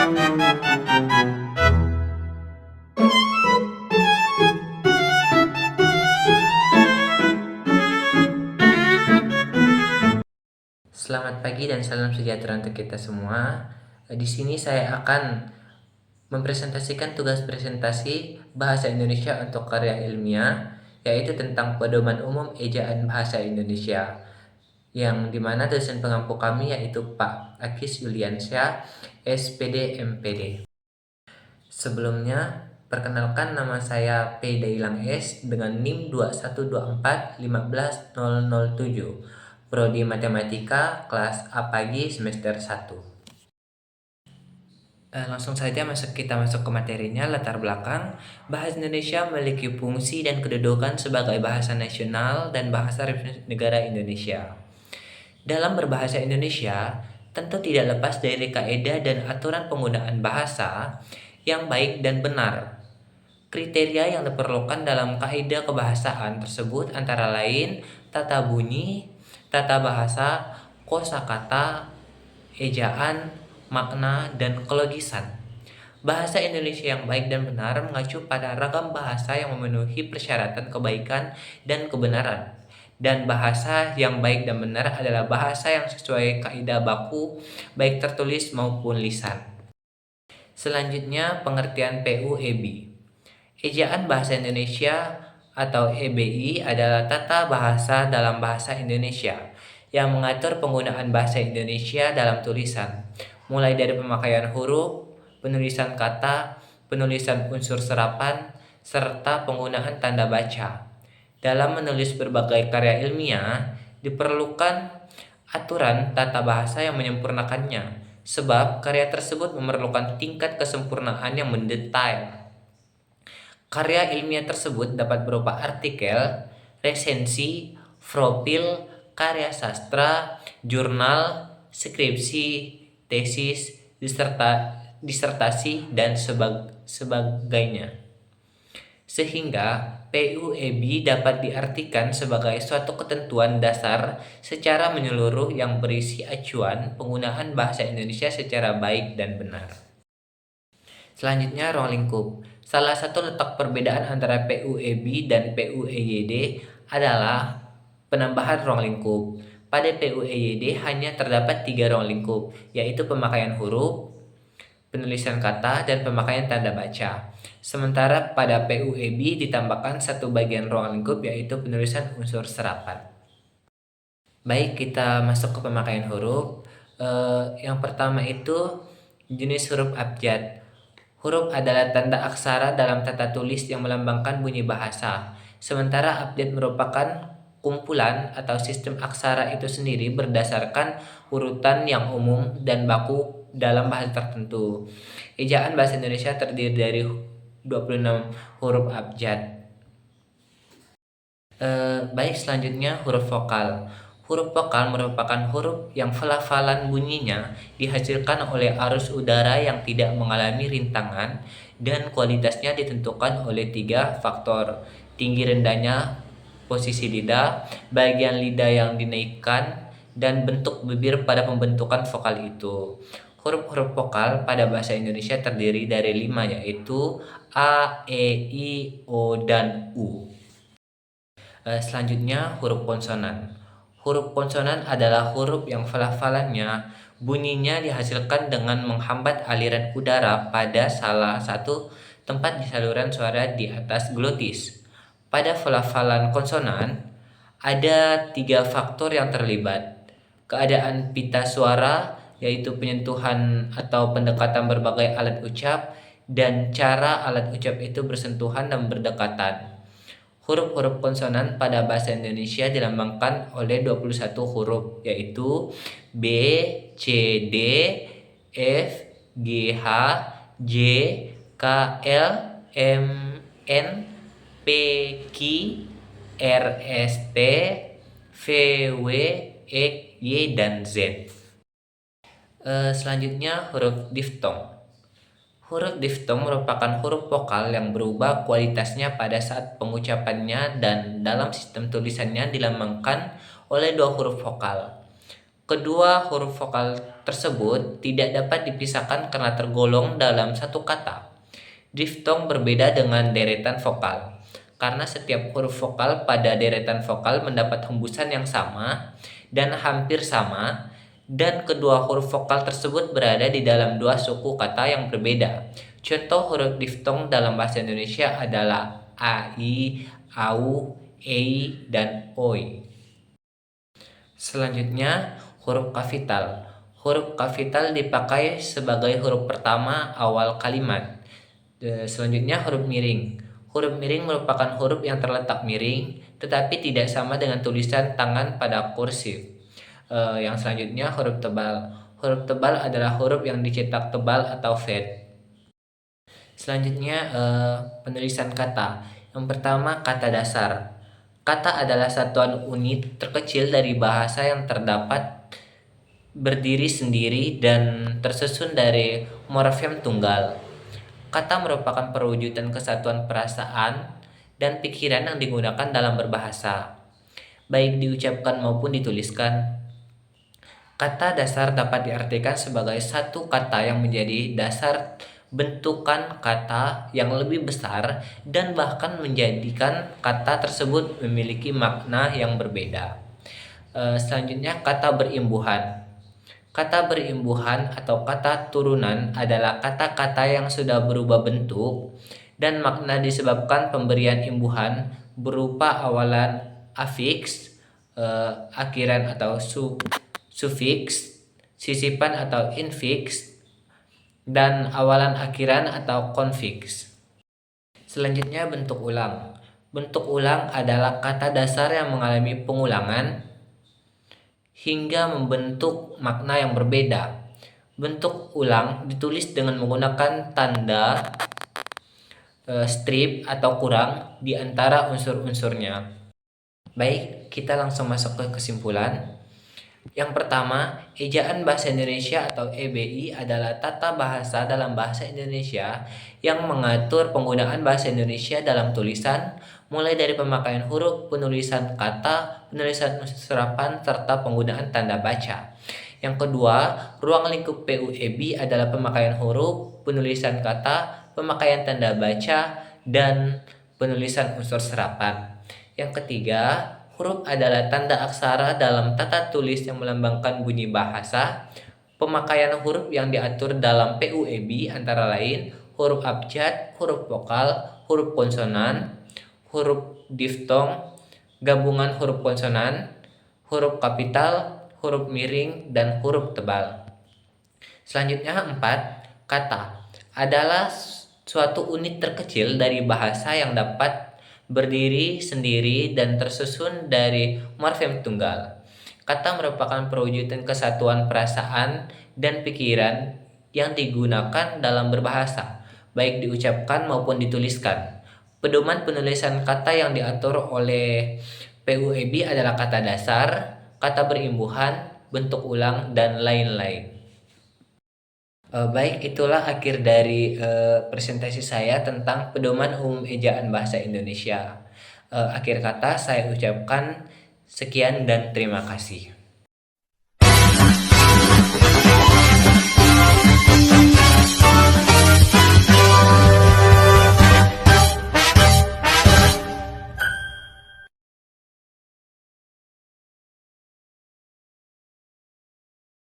Selamat pagi dan salam sejahtera untuk kita semua. Di sini saya akan mempresentasikan tugas presentasi Bahasa Indonesia untuk karya ilmiah, yaitu tentang pedoman umum ejaan bahasa Indonesia, yang dimana dosen pengampu kami yaitu Pak Akis Yuliansyah, SPD MPD. Sebelumnya, perkenalkan nama saya P. Dailang S dengan NIM 212415007, Prodi Matematika, kelas A pagi semester 1. Langsung saja kita masuk ke materinya. Latar belakang, bahasa Indonesia memiliki fungsi dan kedudukan sebagai bahasa nasional dan bahasa negara Indonesia. Dalam berbahasa Indonesia, tentu tidak lepas dari kaidah dan aturan penggunaan bahasa yang baik dan benar. Kriteria yang diperlukan dalam kaidah kebahasaan tersebut antara lain tata bunyi, tata bahasa, kosakata, ejaan, makna, dan kelogisan. Bahasa Indonesia yang baik dan benar mengacu pada ragam bahasa yang memenuhi persyaratan kebaikan dan kebenaran. Dan bahasa yang baik dan benar adalah bahasa yang sesuai kaidah baku, baik tertulis maupun lisan. Selanjutnya, pengertian PUEB. Ejaan Bahasa Indonesia atau EBI adalah tata bahasa dalam bahasa Indonesia yang mengatur penggunaan bahasa Indonesia dalam tulisan, mulai dari pemakaian huruf, penulisan kata, penulisan unsur serapan, serta penggunaan tanda baca. Dalam menulis berbagai karya ilmiah, diperlukan aturan tata bahasa yang menyempurnakannya, sebab karya tersebut memerlukan tingkat kesempurnaan yang mendetail. Karya ilmiah tersebut dapat berupa artikel, resensi, profil, karya sastra, jurnal, skripsi, tesis, disertasi, dan sebagainya. Sehingga PUEB dapat diartikan sebagai suatu ketentuan dasar secara menyeluruh yang berisi acuan penggunaan bahasa Indonesia secara baik dan benar. Selanjutnya, ruang lingkup. Salah satu letak perbedaan antara PUEB dan PUEYD adalah penambahan ruang lingkup. Pada PUEYD hanya terdapat 3 ruang lingkup, yaitu pemakaian huruf, penulisan kata, dan pemakaian tanda baca. Sementara pada PUEB ditambahkan 1 bagian ruang lingkup, yaitu penulisan unsur serapan. Baik, kita masuk ke pemakaian huruf. Yang pertama itu jenis huruf abjad. Huruf adalah tanda aksara dalam tata tulis yang melambangkan bunyi bahasa. Sementara abjad merupakan kumpulan atau sistem aksara itu sendiri berdasarkan urutan yang umum dan baku dalam bahasa tertentu. Ejaan bahasa Indonesia terdiri dari 26 huruf abjad. Baik, selanjutnya huruf vokal. Huruf vokal merupakan huruf yang pelafalan bunyinya dihasilkan oleh arus udara yang tidak mengalami rintangan dan kualitasnya ditentukan oleh 3 faktor: tinggi rendahnya posisi lidah, bagian lidah yang dinaikkan, dan bentuk bibir pada pembentukan vokal itu. Huruf-huruf vokal pada bahasa Indonesia terdiri dari 5, yaitu A, E, I, O, dan U. Selanjutnya, huruf konsonan. Huruf konsonan adalah huruf yang pelafalannya bunyinya dihasilkan dengan menghambat aliran udara pada salah satu tempat di saluran suara di atas glotis. Pada pelafalan konsonan, ada 3 faktor yang terlibat: keadaan pita suara, yaitu penyentuhan atau pendekatan berbagai alat ucap, dan cara alat ucap itu bersentuhan dan berdekatan. Huruf-huruf konsonan pada bahasa Indonesia dilambangkan oleh 21 huruf, yaitu B, C, D, F, G, H, J, K, L, M, N, P, Q, R, S, T, V, W, X, Y, dan Z. Selanjutnya, huruf diftong. Huruf diftong merupakan huruf vokal yang berubah kualitasnya pada saat pengucapannya dan dalam sistem tulisannya dilambangkan oleh 2 huruf vokal. Kedua huruf vokal tersebut tidak dapat dipisahkan karena tergolong dalam satu kata. Diftong berbeda dengan deretan vokal, karena setiap huruf vokal pada deretan vokal mendapat hembusan yang sama dan hampir sama, dan kedua huruf vokal tersebut berada di dalam dua suku kata yang berbeda. Contoh huruf diftong dalam bahasa Indonesia adalah ai, au, ei, dan oi. Selanjutnya, huruf kapital. Huruf kapital dipakai sebagai huruf pertama awal kalimat. Selanjutnya, huruf miring. Huruf miring merupakan huruf yang terletak miring, tetapi tidak sama dengan tulisan tangan pada kursif. Yang selanjutnya, huruf tebal. Huruf tebal adalah huruf yang dicetak tebal atau fade. Selanjutnya, penulisan kata. Yang pertama, kata dasar. Kata adalah satuan unit terkecil dari bahasa yang terdapat berdiri sendiri dan tersusun dari morfem tunggal. Kata merupakan perwujudan kesatuan perasaan dan pikiran yang digunakan dalam berbahasa, baik diucapkan maupun dituliskan. Kata dasar dapat diartikan sebagai satu kata yang menjadi dasar bentukan kata yang lebih besar dan bahkan menjadikan kata tersebut memiliki makna yang berbeda. Selanjutnya, kata berimbuhan. Kata berimbuhan atau kata turunan adalah kata-kata yang sudah berubah bentuk dan makna disebabkan pemberian imbuhan berupa awalan afiks, akhiran atau sufiks, sisipan atau infiks, dan awalan akhiran atau konfiks. Selanjutnya, bentuk ulang. Bentuk ulang adalah kata dasar yang mengalami pengulangan hingga membentuk makna yang berbeda. Bentuk ulang ditulis dengan menggunakan tanda strip atau kurang di antara unsur-unsurnya. Baik, kita langsung masuk ke kesimpulan. Yang pertama, ejaan bahasa Indonesia atau EBI adalah tata bahasa dalam bahasa Indonesia yang mengatur penggunaan bahasa Indonesia dalam tulisan, mulai dari pemakaian huruf, penulisan kata, penulisan serapan, serta penggunaan tanda baca. Yang kedua, ruang lingkup PUEB adalah pemakaian huruf, penulisan kata, pemakaian tanda baca, dan penulisan unsur serapan. Yang ketiga, huruf adalah tanda aksara dalam tata tulis yang melambangkan bunyi bahasa. Pemakaian huruf yang diatur dalam PUEB antara lain huruf abjad, huruf vokal, huruf konsonan, huruf diftong, gabungan huruf konsonan, huruf kapital, huruf miring, dan huruf tebal. Selanjutnya, 4. Kata adalah suatu unit terkecil dari bahasa yang dapat berdiri sendiri dan tersusun dari morfem tunggal. Kata merupakan perwujudan kesatuan perasaan dan pikiran yang digunakan dalam berbahasa, baik diucapkan maupun dituliskan. Pedoman penulisan kata yang diatur oleh PUEB adalah kata dasar, kata berimbuhan, bentuk ulang, dan lain-lain. Baik, itulah akhir dari presentasi saya tentang pedoman umum ejaan bahasa Indonesia. Akhir kata saya ucapkan sekian dan terima kasih.